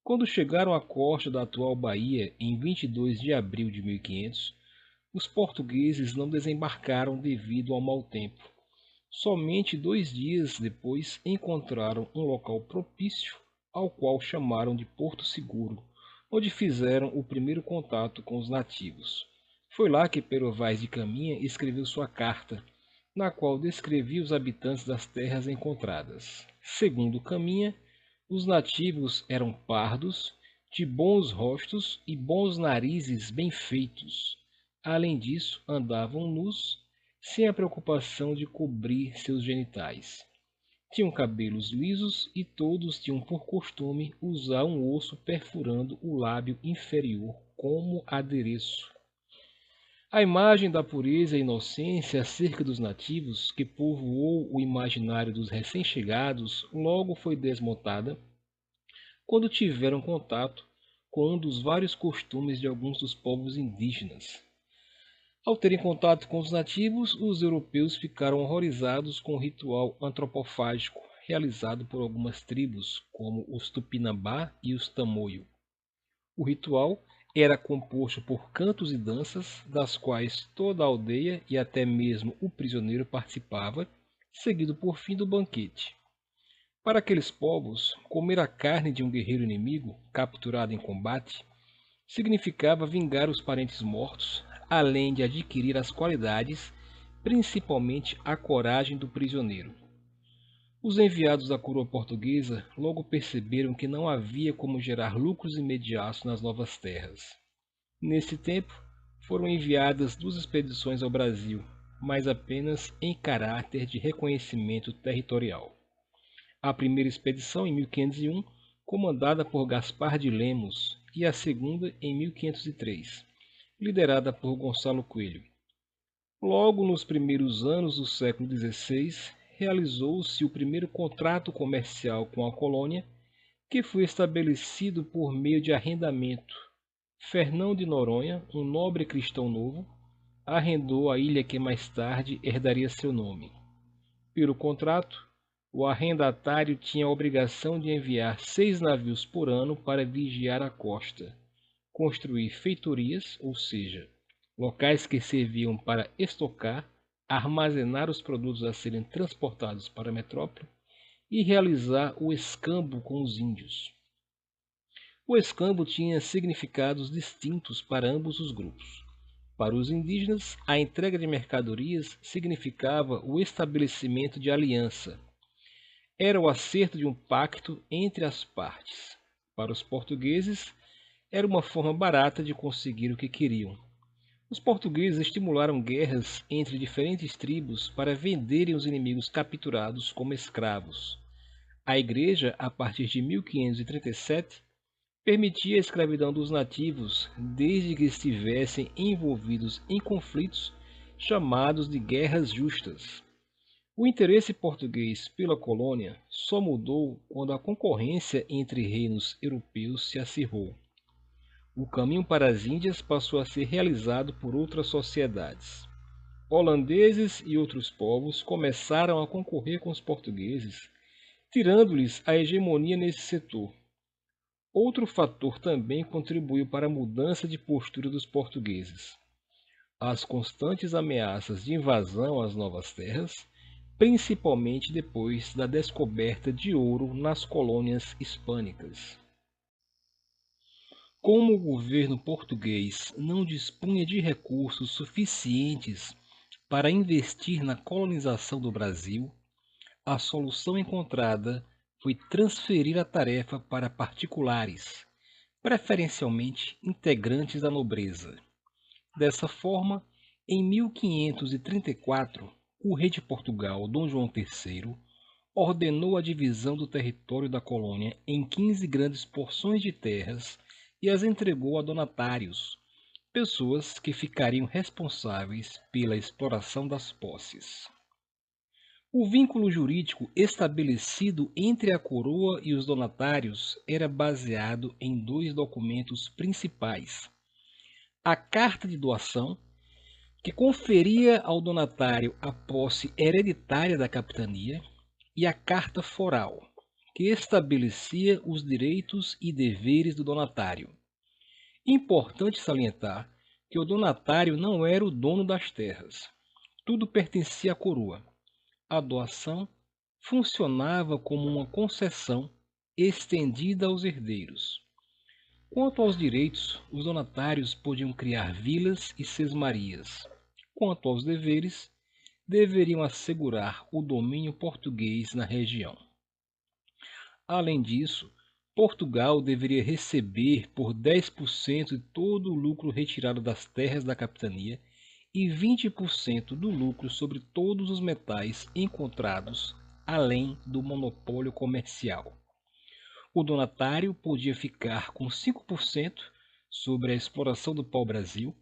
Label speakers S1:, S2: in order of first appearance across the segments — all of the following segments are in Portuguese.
S1: Quando chegaram à costa da atual Bahia em 22 de abril de 1500, os portugueses não desembarcaram devido ao mau tempo. Somente 2 dias depois encontraram um local propício, ao qual chamaram de Porto Seguro, onde fizeram o primeiro contato com os nativos. Foi lá que Pero Vaz de Caminha escreveu sua carta, na qual descrevia os habitantes das terras encontradas. Segundo Caminha, os nativos eram pardos, de bons rostos e bons narizes bem feitos. Além disso, andavam nus, sem a preocupação de cobrir seus genitais. Tinham cabelos lisos e todos tinham por costume usar um osso perfurando o lábio inferior como adereço. A imagem da pureza e inocência acerca dos nativos, que povoou o imaginário dos recém-chegados, logo foi desmontada quando tiveram contato com um dos vários costumes de alguns dos povos indígenas. Ao terem contato com os nativos, os europeus ficaram horrorizados com o ritual antropofágico realizado por algumas tribos, como os Tupinambá e os Tamoio. O ritual era composto por cantos e danças, das quais toda a aldeia e até mesmo o prisioneiro participava, seguido por fim do banquete. Para aqueles povos, comer a carne de um guerreiro inimigo, capturado em combate, significava vingar os parentes mortos, além de adquirir as qualidades, principalmente a coragem do prisioneiro. Os enviados da coroa portuguesa logo perceberam que não havia como gerar lucros imediatos nas novas terras. Nesse tempo, foram enviadas 2 expedições ao Brasil, mas apenas em caráter de reconhecimento territorial. A primeira expedição, em 1501, comandada por Gaspar de Lemos, e a segunda, em 1503, liderada por Gonçalo Coelho. Logo nos primeiros anos do século XVI, realizou-se o primeiro contrato comercial com a colônia, que foi estabelecido por meio de arrendamento. Fernão de Noronha, um nobre cristão novo, arrendou a ilha que mais tarde herdaria seu nome. Pelo contrato, o arrendatário tinha a obrigação de enviar 6 navios por ano para vigiar a costa, construir feitorias, ou seja, locais que serviam para estocar, armazenar os produtos a serem transportados para a metrópole e realizar o escambo com os índios. O escambo tinha significados distintos para ambos os grupos. Para os indígenas, a entrega de mercadorias significava o estabelecimento de aliança. Era o acerto de um pacto entre as partes. Para os portugueses, era uma forma barata de conseguir o que queriam. Os portugueses estimularam guerras entre diferentes tribos para venderem os inimigos capturados como escravos. A Igreja, a partir de 1537, permitia a escravidão dos nativos desde que estivessem envolvidos em conflitos chamados de guerras justas. O interesse português pela colônia só mudou quando a concorrência entre reinos europeus se acirrou. O caminho para as Índias passou a ser realizado por outras sociedades. Holandeses e outros povos começaram a concorrer com os portugueses, tirando-lhes a hegemonia nesse setor. Outro fator também contribuiu para a mudança de postura dos portugueses: as constantes ameaças de invasão às novas terras, principalmente depois da descoberta de ouro nas colônias hispânicas. Como o governo português não dispunha de recursos suficientes para investir na colonização do Brasil, a solução encontrada foi transferir a tarefa para particulares, preferencialmente integrantes da nobreza. Dessa forma, em 1534, o rei de Portugal, Dom João III, ordenou a divisão do território da colônia em 15 grandes porções de terras e as entregou a donatários, pessoas que ficariam responsáveis pela exploração das posses. O vínculo jurídico estabelecido entre a coroa e os donatários era baseado em 2 documentos principais: a carta de doação, que conferia ao donatário a posse hereditária da capitania, e a carta foral, que estabelecia os direitos e deveres do donatário. Importante salientar que o donatário não era o dono das terras. Tudo pertencia à coroa. A doação funcionava como uma concessão estendida aos herdeiros. Quanto aos direitos, os donatários podiam criar vilas e sesmarias. Quanto aos deveres, deveriam assegurar o domínio português na região. Além disso, Portugal deveria receber por 10% de todo o lucro retirado das terras da capitania e 20% do lucro sobre todos os metais encontrados, além do monopólio comercial. O donatário podia ficar com 5% sobre a exploração do pau-brasil,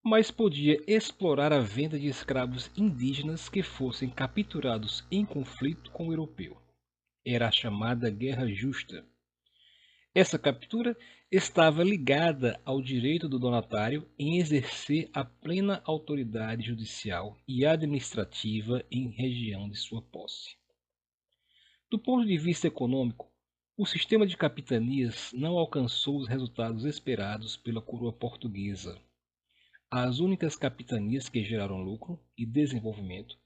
S1: mas podia explorar a venda de escravos indígenas que fossem capturados em conflito com o europeu. Era a chamada Guerra Justa. Essa captura estava ligada ao direito do donatário em exercer a plena autoridade judicial e administrativa em região de sua posse. Do ponto de vista econômico, o sistema de capitanias não alcançou os resultados esperados pela coroa portuguesa. As únicas capitanias que geraram lucro e desenvolvimento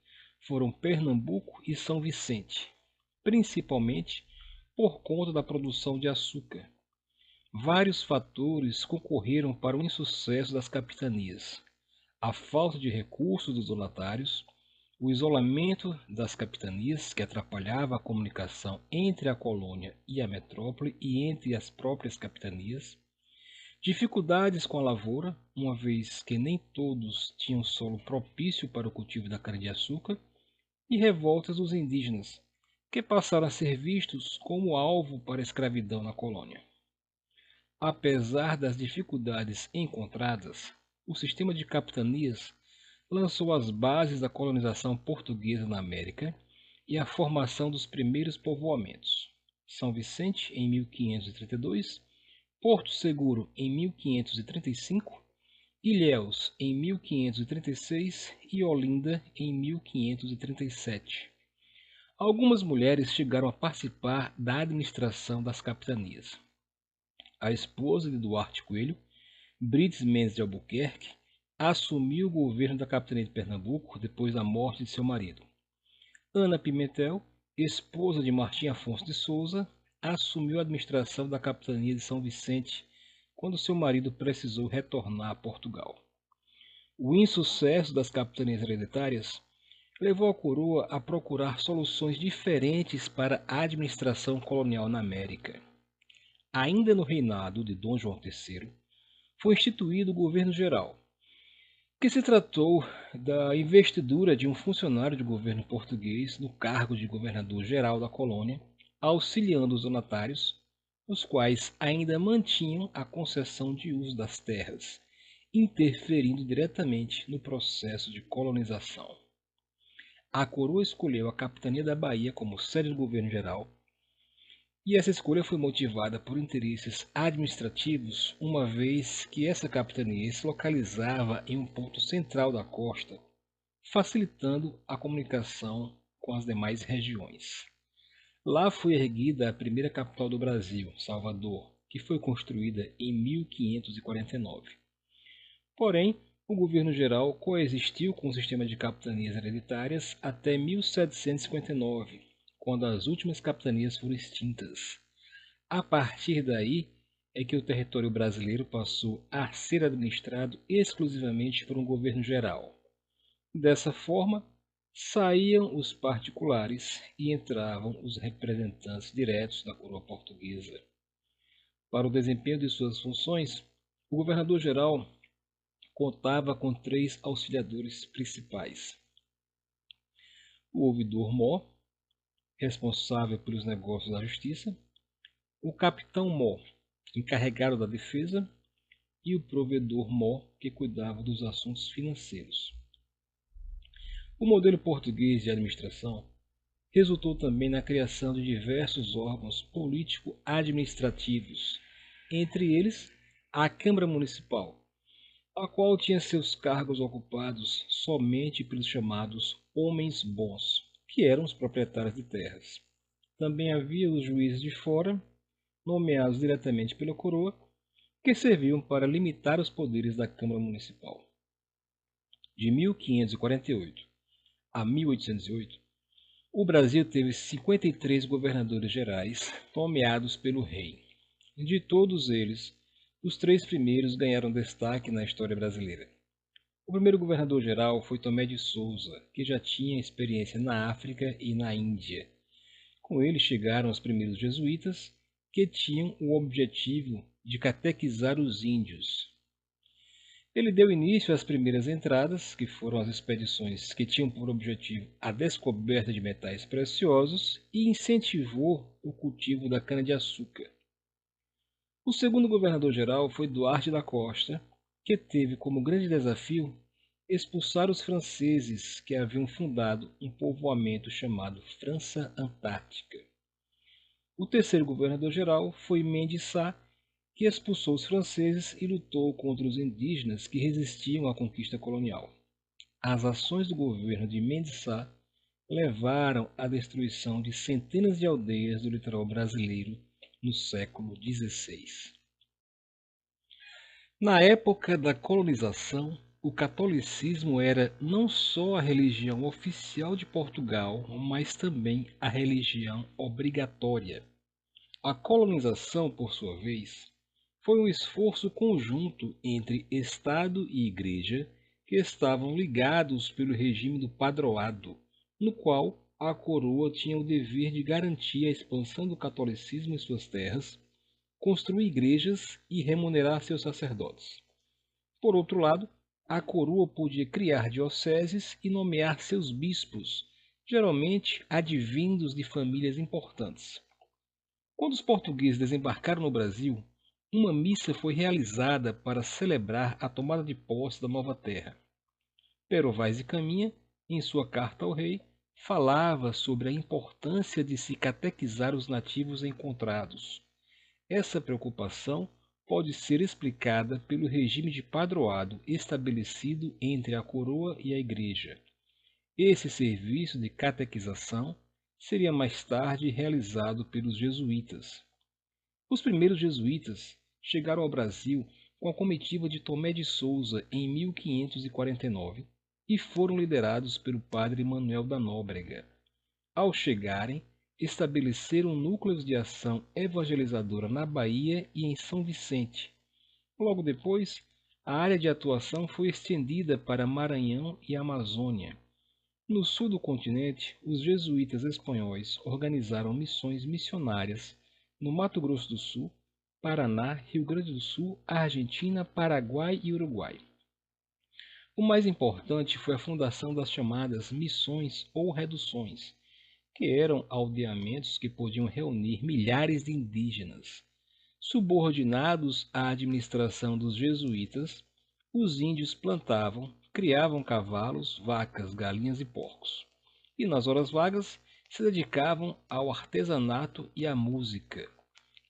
S1: foram Pernambuco e São Vicente, principalmente por conta da produção de açúcar. Vários fatores concorreram para o insucesso das capitanias: a falta de recursos dos donatários, o isolamento das capitanias, que atrapalhava a comunicação entre a colônia e a metrópole e entre as próprias capitanias, dificuldades com a lavoura, uma vez que nem todos tinham solo propício para o cultivo da cana-de-açúcar, e revoltas dos indígenas, que passaram a ser vistos como alvo para a escravidão na colônia. Apesar das dificuldades encontradas, o sistema de capitanias lançou as bases da colonização portuguesa na América e a formação dos primeiros povoamentos. São Vicente em 1532, Porto Seguro em 1535, Ilhéus em 1536 e Olinda em 1537. Algumas mulheres chegaram a participar da administração das capitanias. A esposa de Duarte Coelho, Brites Mendes de Albuquerque, assumiu o governo da capitania de Pernambuco depois da morte de seu marido. Ana Pimentel, esposa de Martim Afonso de Souza, assumiu a administração da capitania de São Vicente quando seu marido precisou retornar a Portugal. O insucesso das capitanias hereditárias levou a coroa a procurar soluções diferentes para a administração colonial na América. Ainda no reinado de Dom João III, foi instituído o governo geral, que se tratou da investidura de um funcionário de governo português no cargo de governador-geral da colônia, auxiliando os donatários, os quais ainda mantinham a concessão de uso das terras, interferindo diretamente no processo de colonização. A coroa escolheu a capitania da Bahia como sede do governo geral, e essa escolha foi motivada por interesses administrativos, uma vez que essa capitania se localizava em um ponto central da costa, facilitando a comunicação com as demais regiões. Lá foi erguida a primeira capital do Brasil, Salvador, que foi construída em 1549. Porém, o governo geral coexistiu com o sistema de capitanias hereditárias até 1759, quando as últimas capitanias foram extintas. A partir daí é que o território brasileiro passou a ser administrado exclusivamente por um governo geral. Dessa forma, saíam os particulares e entravam os representantes diretos da coroa portuguesa. Para o desempenho de suas funções, o governador-geral contava com 3 auxiliadores principais: o ouvidor-mor, responsável pelos negócios da justiça, o capitão-mor, encarregado da defesa, e o provedor-mor, que cuidava dos assuntos financeiros. O modelo português de administração resultou também na criação de diversos órgãos político-administrativos, entre eles a Câmara Municipal, a qual tinha seus cargos ocupados somente pelos chamados homens bons, que eram os proprietários de terras. Também havia os juízes de fora, nomeados diretamente pela coroa, que serviam para limitar os poderes da Câmara Municipal. De 1548 a 1808, o Brasil teve 53 governadores gerais nomeados pelo rei. De todos eles, os três primeiros ganharam destaque na história brasileira. O primeiro governador-geral foi Tomé de Souza, que já tinha experiência na África e na Índia. Com ele chegaram os primeiros jesuítas, que tinham o objetivo de catequizar os índios. Ele deu início às primeiras entradas, que foram as expedições que tinham por objetivo a descoberta de metais preciosos, e incentivou o cultivo da cana-de-açúcar. O segundo governador-geral foi Duarte da Costa, que teve como grande desafio expulsar os franceses que haviam fundado um povoamento chamado França Antártica. O terceiro governador-geral foi Mendes Sá, que expulsou os franceses e lutou contra os indígenas que resistiam à conquista colonial. As ações do governo de Mendes Sá levaram à destruição de centenas de aldeias do litoral brasileiro no século XVI. Na época da colonização, o catolicismo era não só a religião oficial de Portugal, mas também a religião obrigatória. A colonização, por sua vez, foi um esforço conjunto entre Estado e Igreja, que estavam ligados pelo regime do padroado, no qual a coroa tinha o dever de garantir a expansão do catolicismo em suas terras, construir igrejas e remunerar seus sacerdotes. Por outro lado, a coroa podia criar dioceses e nomear seus bispos, geralmente advindos de famílias importantes. Quando os portugueses desembarcaram no Brasil, uma missa foi realizada para celebrar a tomada de posse da nova terra. Pero Vaz e Caminha, em sua carta ao rei, falava sobre a importância de se catequizar os nativos encontrados. Essa preocupação pode ser explicada pelo regime de padroado estabelecido entre a coroa e a igreja. Esse serviço de catequização seria mais tarde realizado pelos jesuítas. Os primeiros jesuítas chegaram ao Brasil com a comitiva de Tomé de Souza em 1549 e foram liderados pelo padre Manuel da Nóbrega. Ao chegarem, estabeleceram núcleos de ação evangelizadora na Bahia e em São Vicente. Logo depois, a área de atuação foi estendida para Maranhão e Amazônia. No sul do continente, os jesuítas espanhóis organizaram missões missionárias no Mato Grosso do Sul, Paraná, Rio Grande do Sul, Argentina, Paraguai e Uruguai. O mais importante foi a fundação das chamadas missões ou reduções, que eram aldeamentos que podiam reunir milhares de indígenas. Subordinados à administração dos jesuítas, os índios plantavam, criavam cavalos, vacas, galinhas e porcos. E nas horas vagas se dedicavam ao artesanato e à música.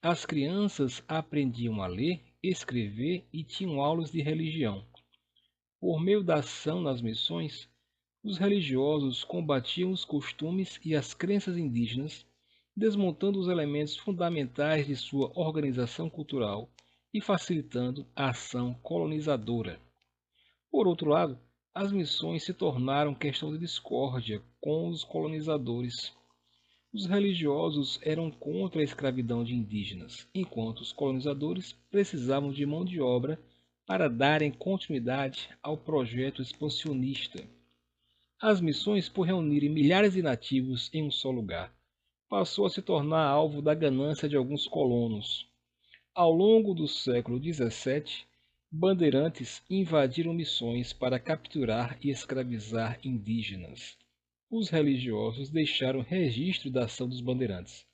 S1: As crianças aprendiam a ler, escrever e tinham aulas de religião. Por meio da ação nas missões, os religiosos combatiam os costumes e as crenças indígenas, desmontando os elementos fundamentais de sua organização cultural e facilitando a ação colonizadora. Por outro lado, as missões se tornaram questão de discórdia com os colonizadores. Os religiosos eram contra a escravidão de indígenas, enquanto os colonizadores precisavam de mão de obra para darem continuidade ao projeto expansionista. As missões, por reunirem milhares de nativos em um só lugar, passou a se tornar alvo da ganância de alguns colonos. Ao longo do século XVII, bandeirantes invadiram missões para capturar e escravizar indígenas. Os religiosos deixaram registro da ação dos bandeirantes.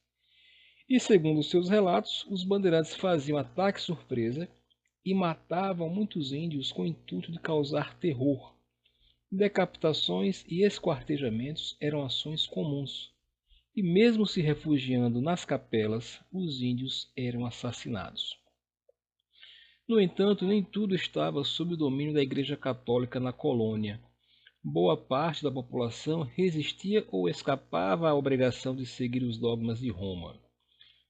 S1: E, segundo seus relatos, os bandeirantes faziam ataque surpresa e matavam muitos índios com o intuito de causar terror. Decapitações e esquartejamentos eram ações comuns, e mesmo se refugiando nas capelas, os índios eram assassinados. No entanto, nem tudo estava sob o domínio da Igreja Católica na colônia. Boa parte da população resistia ou escapava à obrigação de seguir os dogmas de Roma.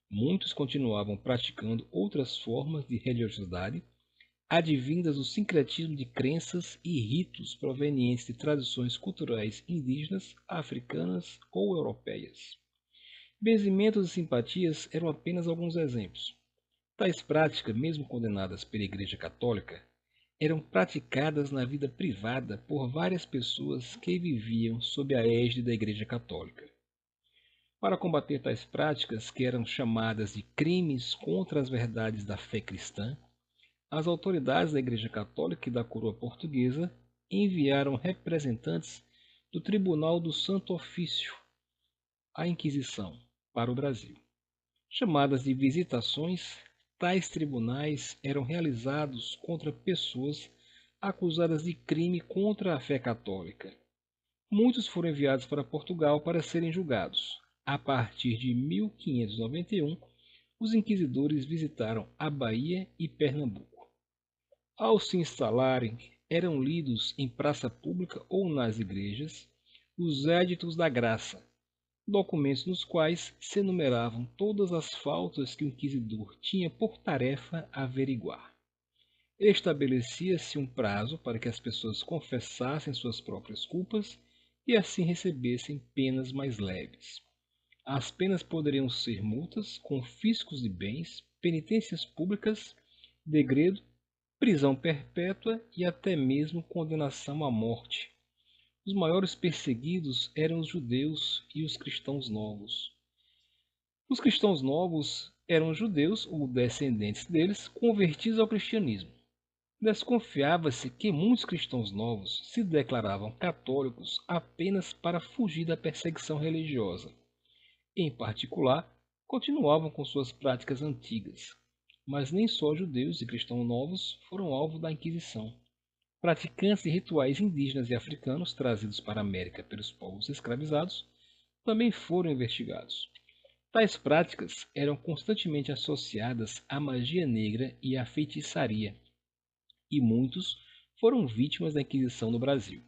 S1: Muitos continuavam praticando outras formas de religiosidade, advindas do sincretismo de crenças e ritos provenientes de tradições culturais indígenas, africanas ou europeias. Benzimentos e simpatias eram apenas alguns exemplos. Tais práticas, mesmo condenadas pela Igreja Católica, eram praticadas na vida privada por várias pessoas que viviam sob a égide da Igreja Católica. Para combater tais práticas, que eram chamadas de crimes contra as verdades da fé cristã, as autoridades da Igreja Católica e da Coroa Portuguesa enviaram representantes do Tribunal do Santo Ofício, a Inquisição, para o Brasil. Chamadas de visitações, tais tribunais eram realizados contra pessoas acusadas de crime contra a fé católica. Muitos foram enviados para Portugal para serem julgados. A partir de 1591, os inquisidores visitaram a Bahia e Pernambuco. Ao se instalarem, eram lidos em praça pública ou nas igrejas os Éditos da Graça, documentos nos quais se enumeravam todas as faltas que o inquisidor tinha por tarefa averiguar. Estabelecia-se um prazo para que as pessoas confessassem suas próprias culpas e assim recebessem penas mais leves. As penas poderiam ser multas, confiscos de bens, penitências públicas, degredo, prisão perpétua e até mesmo condenação à morte. Os maiores perseguidos eram os judeus e os cristãos novos. Os cristãos novos eram judeus ou descendentes deles convertidos ao cristianismo. Desconfiava-se que muitos cristãos novos se declaravam católicos apenas para fugir da perseguição religiosa. Em particular, continuavam com suas práticas antigas. Mas nem só judeus e cristãos novos foram alvo da Inquisição. Praticantes de rituais indígenas e africanos trazidos para a América pelos povos escravizados também foram investigados. Tais práticas eram constantemente associadas à magia negra e à feitiçaria, e muitos foram vítimas da Inquisição no Brasil.